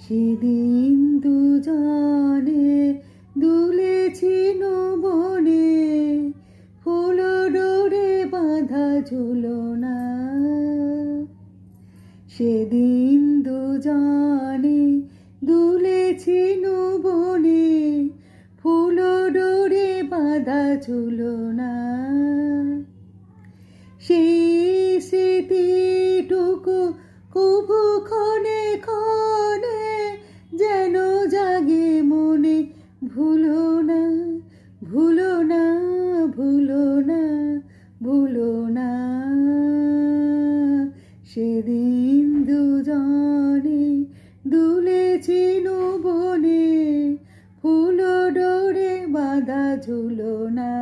সেদিন দুজনে দুলেছি বনে, ফুল ডোরে বাঁধা ঝুলনা। সেদিন দুজনে দুলেছি বনে, ফুল ডোরে বাঁধা ঝুলনা। সেই স্মৃতিটুকু কবু ক্ষণে ক্ষণে যেন জাগে মনে। ভুলো না, ভুলো না, ভুলো না, ভুলো না। সেদিন দুজনে দুলেছি বনে, ফুল ডোরে বাঁধা ঝুলনা।